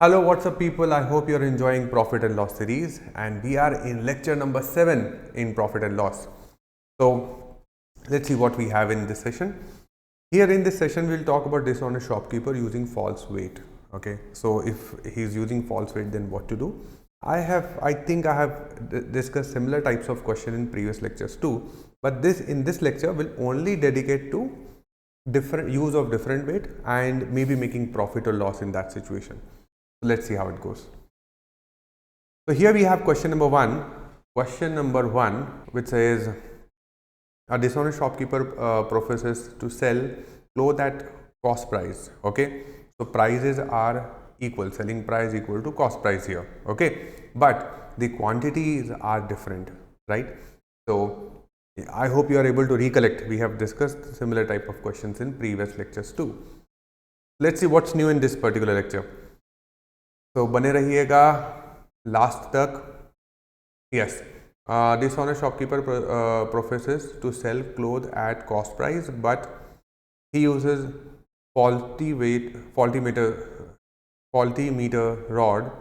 Hello, what's up people? I hope you're enjoying Profit and Loss series, and we are in lecture number 7 in Profit and Loss. So let's see what we have in this session. Here in this session we'll talk about dishonest shopkeeper using false weight. Okay, so if he's using false weight, then what to do? I think I have discussed similar types of question in previous lectures too, but in this lecture will only dedicate to different use of different weight and maybe making profit or loss in that situation. Let's see how it goes. So here we have question number 1. Question number 1, which says a dishonest shopkeeper professes to sell clothes at cost price. Okay, so prices are equal, selling price equal to cost price here. Okay, but the quantities are different, right? So I hope you are able to recollect. We have discussed similar type of questions in previous lectures too. Let's see what's new in this particular lecture. तो बने रहिएगा last तक. Yes, dishonest shopkeeper professes to sell clothes at cost price, but he uses faulty meter rod.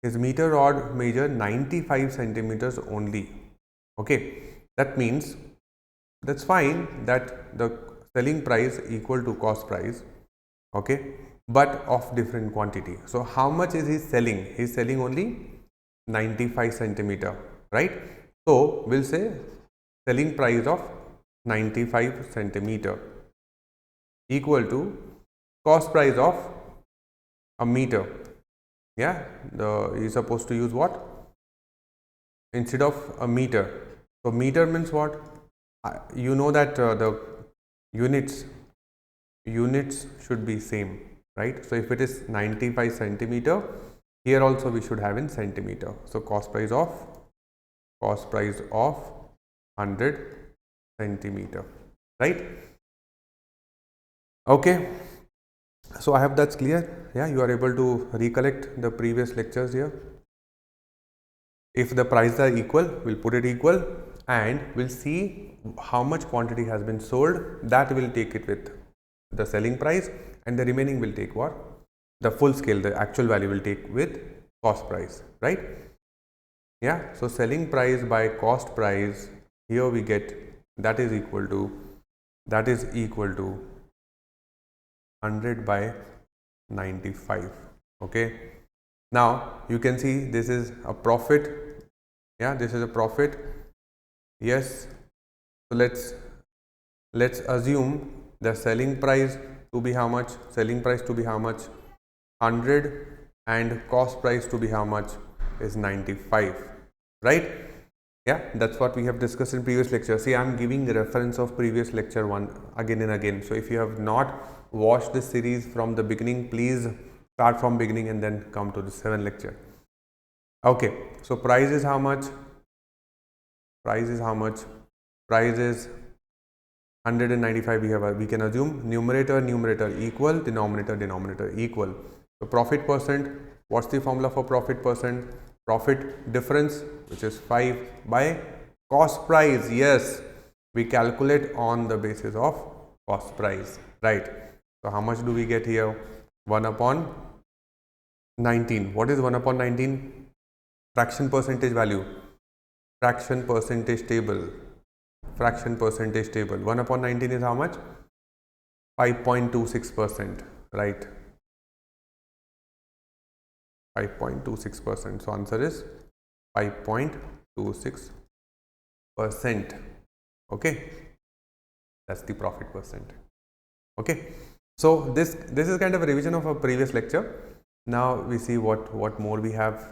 His meter rod measure 95 centimeters only. Okay, that means that's fine that the selling price equal to cost price. Okay, but of different quantity. So how much is he selling? He is selling only 95 centimeter, right? So we'll say selling price of 95 centimeter equal to cost price of a meter. Yeah, he's supposed to use what instead of a meter? So meter means what? You know that the units should be same, right? So if it is 95 centimeter, here also we should have in centimeter. So cost price of 100 centimeter, right? Okay, so I hope that's clear. Yeah, you are able to recollect the previous lectures here. If the prices are equal, we'll put it equal and we'll see how much quantity has been sold. That will take it with the selling price, and the remaining will take what? The full scale, the actual value will take with cost price, right? Yeah, so selling price by cost price, here we get that is equal to 100 by 95. Okay, now you can see this is a profit. Yeah, this is a profit. Yes, so let's assume the selling price to be how much? Selling price to be how much? 100, and cost price to be how much? Is 95, right? Yeah, that's what we have discussed in previous lecture. See, I'm giving the reference of previous lecture one again and again. So if you have not watched this series from the beginning, please start from beginning and then come to the 7th lecture. Okay, so price is how much? Price is 195. We can assume numerator equal, denominator equal. So profit percent, what's the formula for profit percent? Profit difference, which is 5 by cost price. Yes, we calculate on the basis of cost price, right? So how much do we get here? 1 upon 19. What is 1 upon 19? Fraction percentage value, fraction percentage table. 1 upon 19 is how much? 5.26%, right? 5.26%. So answer is 5.26%. Okay, that's the profit percent. Okay, so this is kind of a revision of a previous lecture. Now we see what more we have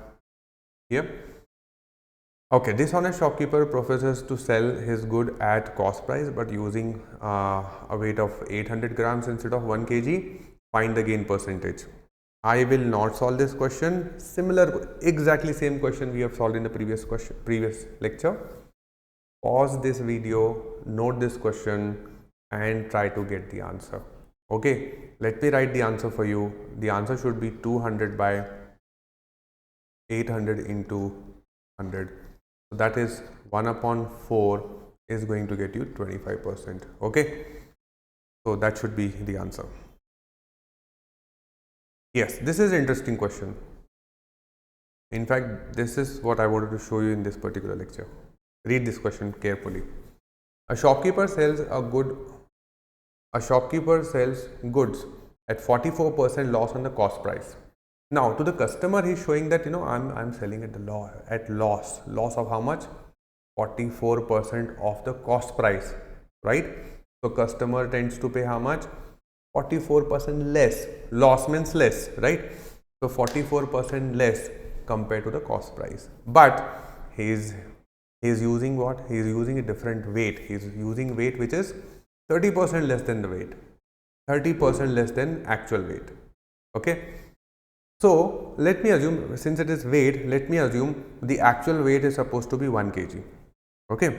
here. Okay, dishonest shopkeeper professes to sell his good at cost price but using a weight of 800 grams instead of 1 kg. Find the gain percentage. I will not solve this question. Exactly same question we have solved in the previous lecture. Pause this video, note this question and try to get the answer. Okay, let me write the answer for you. The answer should be 200 by 800 into 100. So that is 1 upon 4 is going to get you 25%. Okay, so that should be the answer. Yes, this is an interesting question. In fact, this is what I wanted to show you in this particular lecture. Read this question carefully. A shopkeeper sells goods at 44% loss on the cost price. Now to the customer he is showing that I'm selling at loss of how much? 44% of the cost price, right? So customer tends to pay how much? 44% less. Loss means less, right? So 44% less compared to the cost price, but he is using what? He is using a different weight. He is using weight which is 30% less than the weight, 30% less than actual weight. Okay, so let me assume, since it is weight, let me assume the actual weight is supposed to be 1 kg. Okay,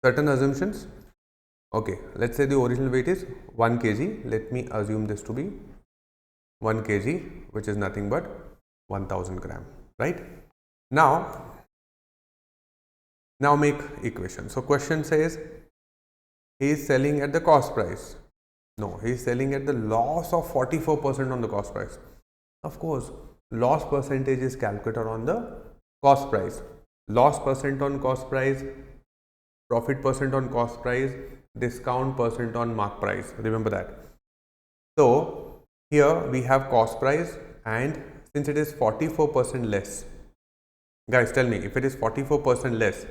certain assumptions. Okay, let's say the original weight is 1 kg. Let me assume this to be 1 kg, which is nothing but 1000 gram, right? Now make equation. So question says he is selling at the cost price. No, he is selling at the loss of 44% on the cost price. Of course, loss percentage is calculated on the cost price. Loss percent on cost price, profit percent on cost price, discount percent on mark price. Remember that. So here we have cost price, and since it is 44% less, guys tell me, if it is 44% less,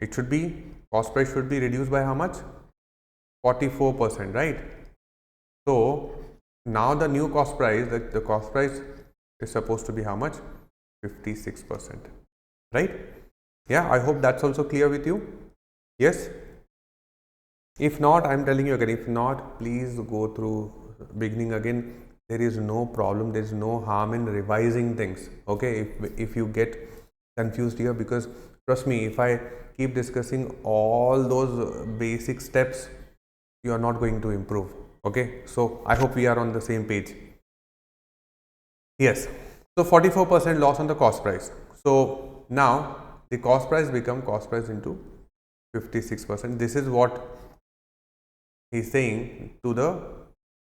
it should be, cost price should be reduced by how much? 44%, right? So now the new cost price, the cost price is supposed to be how much? 56%, right? Yeah, I hope that's also clear with you. Yes, if not, I'm telling you again, if not, please go through beginning again. There is no problem, there is no harm in revising things. Okay, if you get confused here, because trust me, if I keep discussing all those basic steps, you are not going to improve. Okay, so I hope we are on the same page. Yes, so 44% loss on the cost price. So now the cost price become cost price into 56%. This is what he's saying to the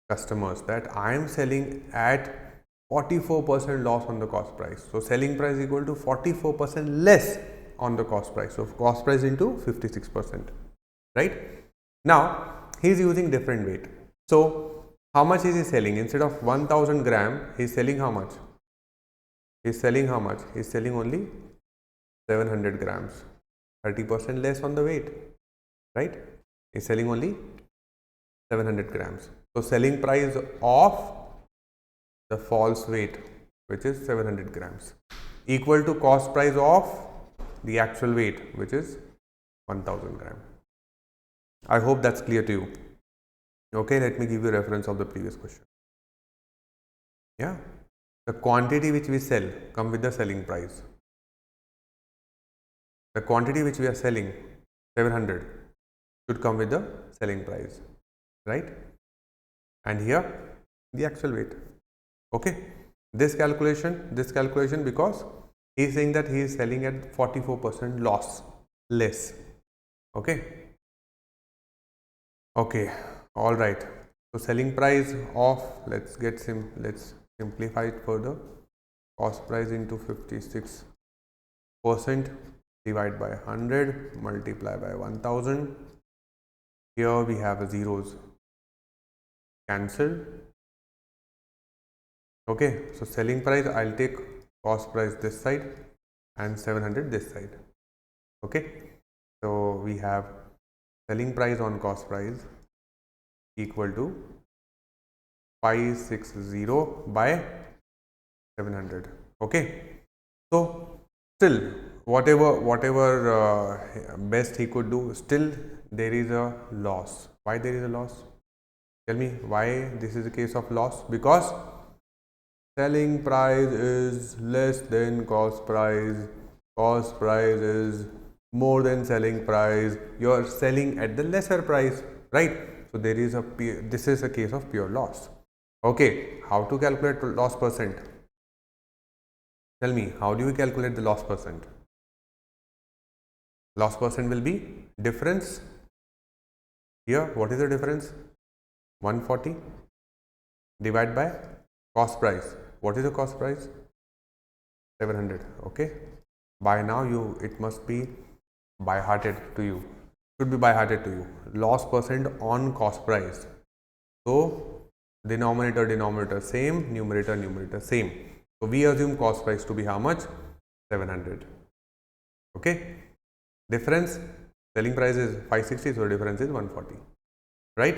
customers, that I am selling at 44% loss on the cost price. So selling price equal to 44% less on the cost price. So cost price into 56%, right? Now he is using different weight. So how much is he selling? Instead of 1000 gram, he is selling how much? He is selling how much? He is selling only 700 grams, 30% less on the weight, right? He is selling only 700 grams. So selling price of the false weight, which is 700 grams, equal to cost price of the actual weight, which is 1000 gram. I hope that's clear to you. Okay, let me give you a reference of the previous question. Yeah, the quantity which we sell come with the selling price. The quantity which we are selling, 700, should come with the selling price, right? And here the actual weight. Okay, this calculation, because he is saying that he is selling at 44% loss less. Okay, all right. So selling price of, let's simplify it further. Cost price into 56% divide by 100 multiply by 1000. Here we have a zeros cancelled. Okay, so selling price, I'll take cost price this side and 700 this side. Okay, so we have selling price on cost price equal to 560 by 700. Okay, so still whatever best he could do, still there is a loss. Why there is a loss? Tell me why this is a case of loss. Because selling price is less than cost price, cost price is more than selling price, you are selling at the lesser price, right? So there is this is a case of pure loss. Okay, how to calculate loss percent? Tell me, how do you calculate the loss percent? Loss percent will be difference. Here, what is the difference? 140 divide by cost price. What is the cost price? 700. Okay, by now it must be by hearted to you, should be by hearted to you. Loss percent on cost price. So denominator same, numerator same. So we assume cost price to be how much? 700. Okay, difference, selling price is 560, so difference is 140, right?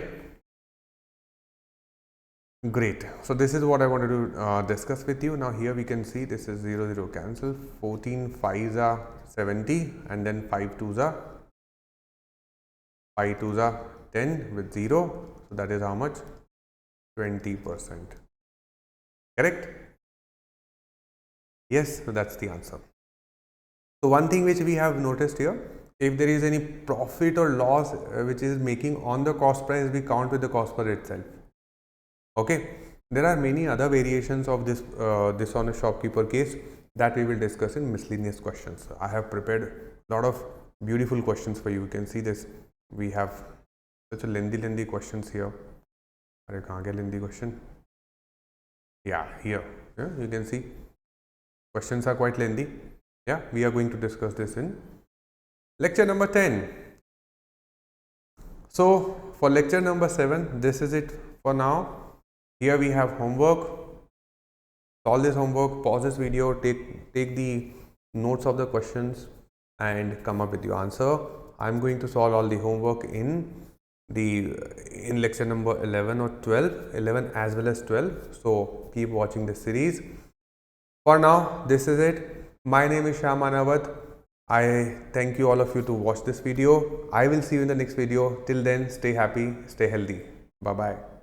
Great. So this is what I wanted to discuss with you. Now here we can see this is 0 cancel, 14 5s are 70, and then 5 2s are 10 with 0. So that is how much? 20%. Correct? Yes, so that's the answer. So one thing which we have noticed here, if there is any profit or loss which is making on the cost price, we count with the cost per itself. Okay, there are many other variations of this dishonest shopkeeper case that we will discuss in miscellaneous questions. I have prepared a lot of beautiful questions for you. You can see this. We have such a lengthy questions here. Lengthy question. Yeah, here. Yeah, you can see questions are quite lengthy. Yeah, we are going to discuss this in lecture number 10. So for lecture number 7, this is it for now. Here we have homework. Solve this homework, pause this video, take the notes of the questions and come up with your answer. I'm going to solve all the homework in lecture number 11 or 12, 11 as well as 12. So keep watching this series. For now, this is it. My name is Shyam Manawat. I thank you all of you to watch this video. I will see you in the next video. Till then, stay happy, stay healthy. Bye bye.